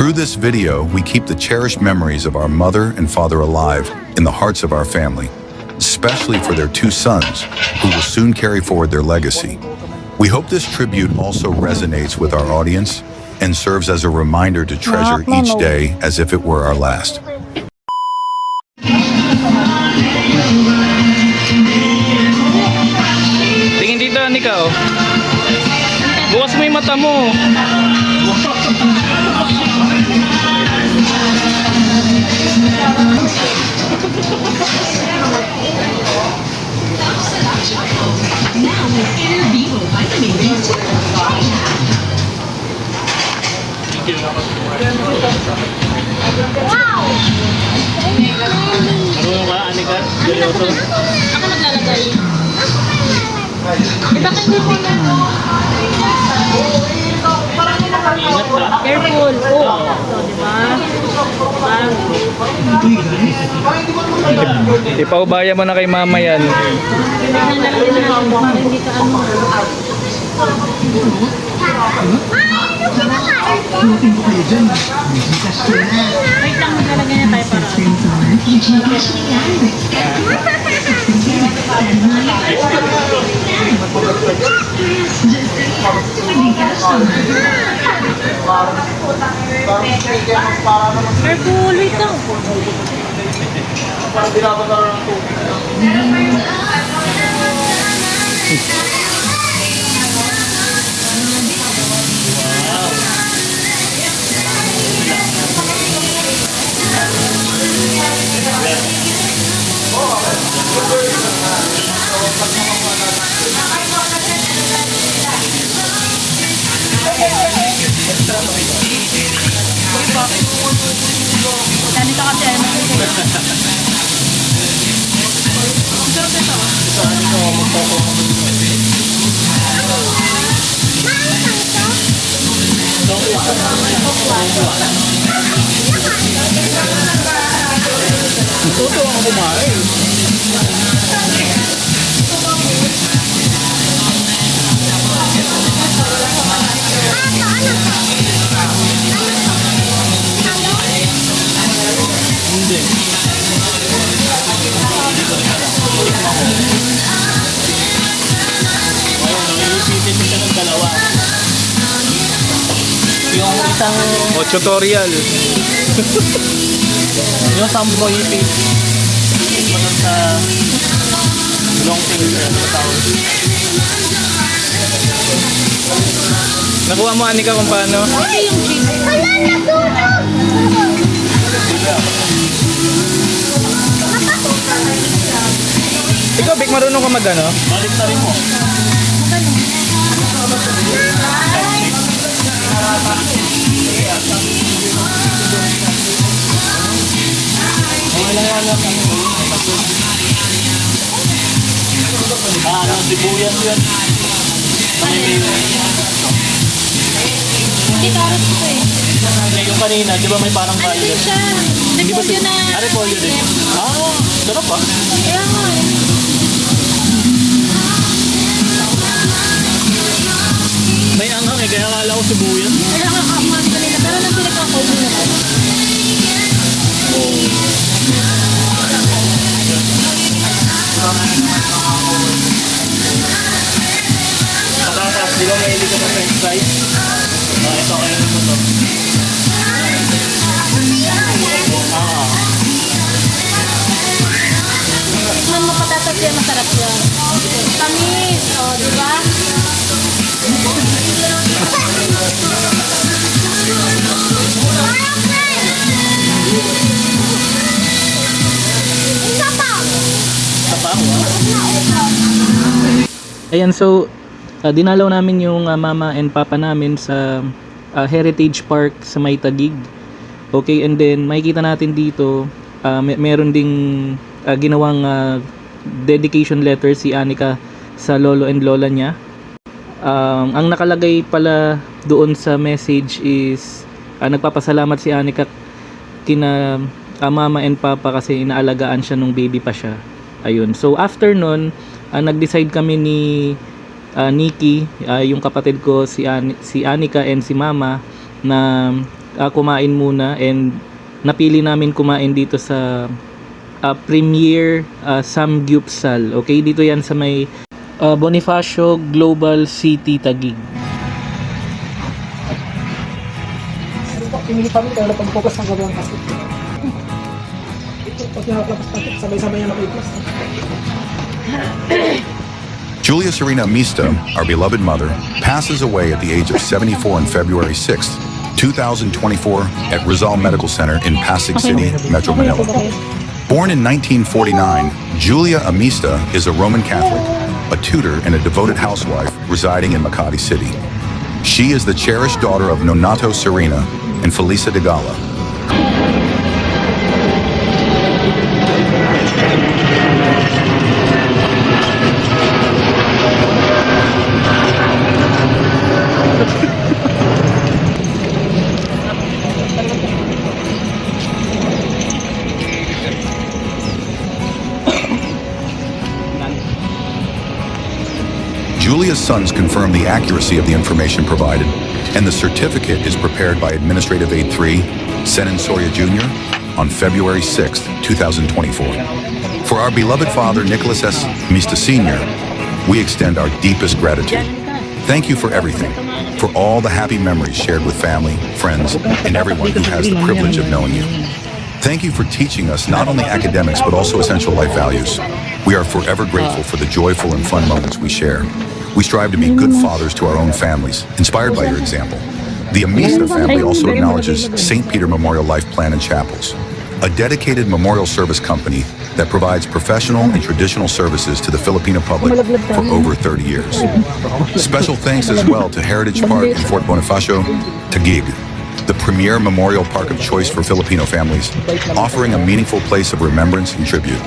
Through this video, we keep the cherished memories of our mother and father alive in the hearts of our family, especially for their two sons, who will soon carry forward their legacy. We hope this tribute also resonates with our audience and serves as a reminder to treasure each day as if it were our last. Tingin dito, Anika, oh. Bukas mo yung mata mo. Wow! Marunong ka, Anika? Seryoso? Ako maglalagay. Bakit hindi ko na? Ingat ka. Careful. Oh. So, diba? Ipaubaya mo na kay mama yan. Kailangan na lang din natin para hindi ka ano. Wait lang, maglalagay na tayo para. Careful, wait lang. Ganito kasi ano. Tuto ako kumain. Hindi. Ipitin mo siya ng dalawa. Yung isang... O, tutorial. Yung sampo ipit. Ipit mo dun sa long finger. Nakuha mo, Anika, kung paano? Okay yung chip. Wala na sunog! Ikaw, Vic, marunong ka mag-ano? Balik na rin mo. Ano, sibuyas yun. Hindi carrot ko eh. Yung kanina, di ba may parang Ano din siya? Repolyo na. Repolyo din. Ah, sarap ah. Kaya nga eh. May anghang eh, kaya akala ko sibuyas. Kaya nga kakuhan kanina. Pero nang pinagkakauli na tayo. Patatas, di ba may hindi ka ng french fries? Ito kayo mo to. Tikman mo patatas yan, masarap yan. Tamis, o, di ba? Ayan, so dinalaw namin yung mama and papa namin sa Heritage Park sa May Taguig. Okay, and then makikita natin dito meron ding ginawang dedication letter si Anika sa lolo and lola niya. Ang nakalagay pala doon sa message is nagpapasalamat si Anika kina mama and papa kasi inaalagaan siya nung baby pa siya. Ayun. So after nun, nag-decide kami ni Nikki, yung kapatid ko, si Anika and si mama, na kumain muna, and napili namin kumain dito sa Premier Samgyupsal. Okay, dito yan sa may Bonifacio Global City, Taguig. Pinili kami kaya napag-focus ng gawang kasi. Ito, pag nakaplapas-tapos, sabay-sabay yan nakiplas. Julia Serena Amista, our beloved mother, passes away at the age of 74 on February 6th, 2024 at Rizal Medical Center in Pasig City, Metro Manila. Born in 1949, Julia Amista is a Roman Catholic, a tutor and a devoted housewife residing in Makati City. She is the cherished daughter of Nonato Serena and Felisa de Gala. Julia's sons confirm the accuracy of the information provided, and the certificate is prepared by Administrative Aid 3, Senan Soria Jr., on February 6th, 2024. For our beloved father, Nicholas S. Mista Sr., we extend our deepest gratitude. Thank you for everything, for all the happy memories shared with family, friends, and everyone who has the privilege of knowing you. Thank you for teaching us not only academics but also essential life values. We are forever grateful for the joyful and fun moments we share. We strive to be good fathers to our own families, inspired by your example. The Amista family also acknowledges St. Peter Memorial Life Plan and Chapels, a dedicated memorial service company that provides professional and traditional services to the Filipino public for over 30 years. Special thanks as well to Heritage Park in Fort Bonifacio, Taguig, the premier memorial park of choice for Filipino families, offering a meaningful place of remembrance and tribute.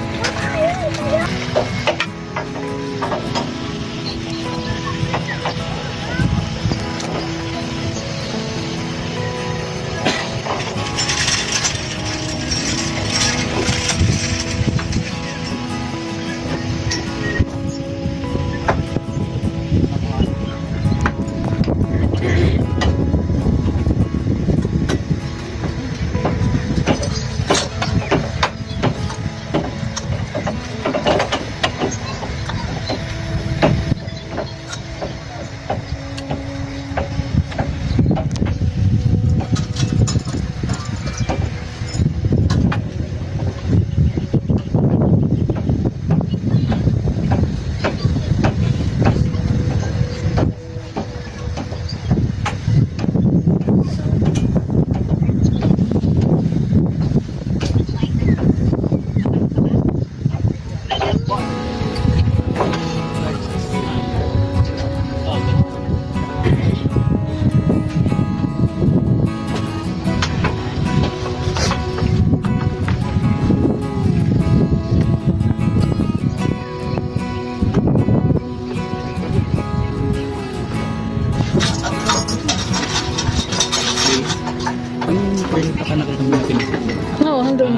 Oo, hanggang.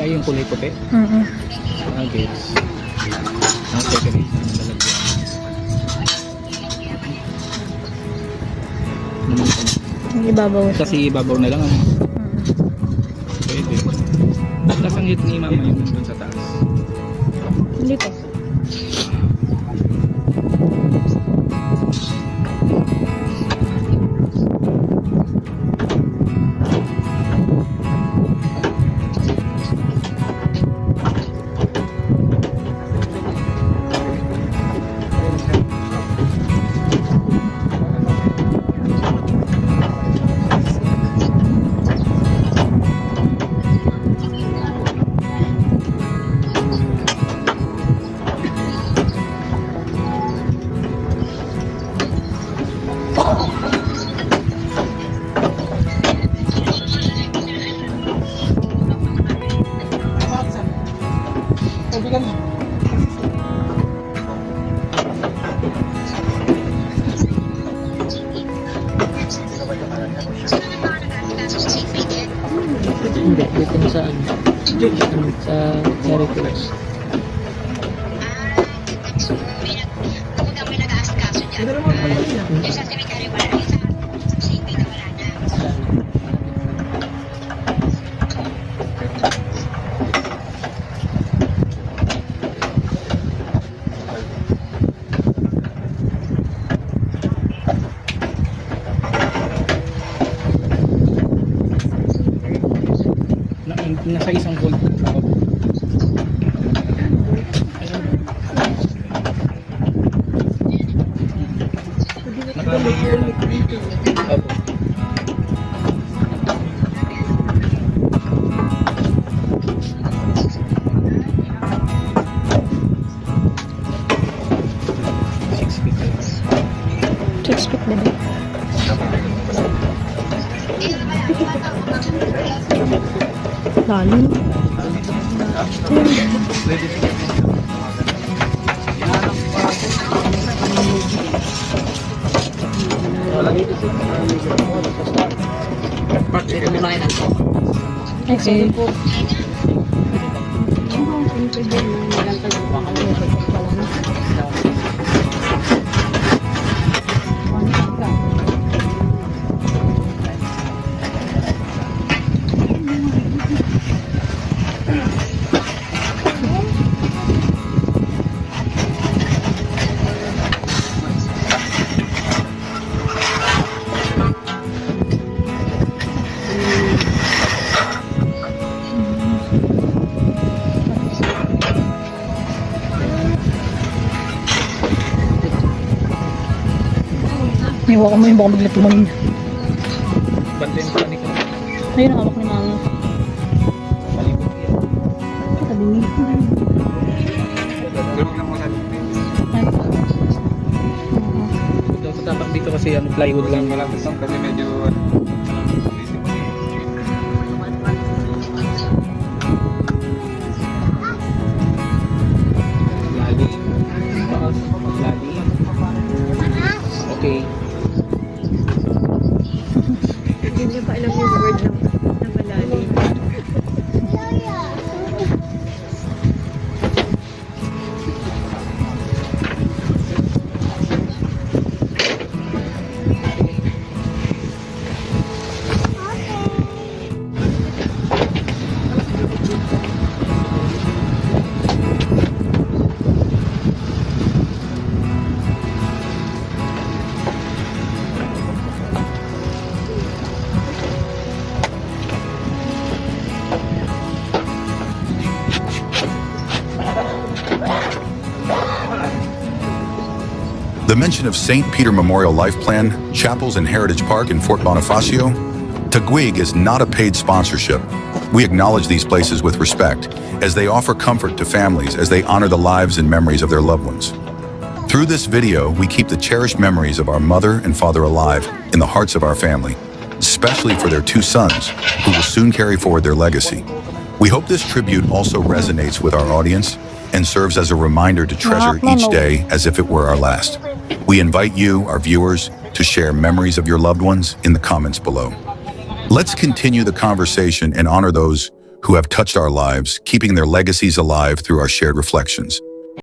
Yung kulay puti? Okay. Ang decorate ng lalagyan. Ang ibabaw siya. Kasi ibabaw na lang ano? Pwede. At nasang hit ni mama yung nandun sa taas. Dito. Hindi, dito sa heritage. May nag-aasikaso dyan. Yung sa cemetery wala na, yung sa St. Peter wala na. Nasa isang volt. Opo. Expect na ba? Lalim. Okay. Iwakan mo yung baka bigla tumangin. Bantayan ko ni ko. Ayun ang hawak ni mama. Palibot yan. Sabi niya. Tapak dito kasi ano, plywood lang. Malapit lang kasi medyo Lali. Lali. Okay. Hindi niya pa alam yung word na malalim. The mention of St. Peter Memorial Life Plan, chapels in Heritage Park in Fort Bonifacio, Taguig is not a paid sponsorship. We acknowledge these places with respect, as they offer comfort to families as they honor the lives and memories of their loved ones. Through this video, we keep the cherished memories of our mother and father alive in the hearts of our family, especially for their two sons, who will soon carry forward their legacy. We hope this tribute also resonates with our audience and serves as a reminder to treasure each day as if it were our last. We invite you, our viewers, to share memories of your loved ones in the comments below. Let's continue the conversation and honor those who have touched our lives, keeping their legacies alive through our shared reflections.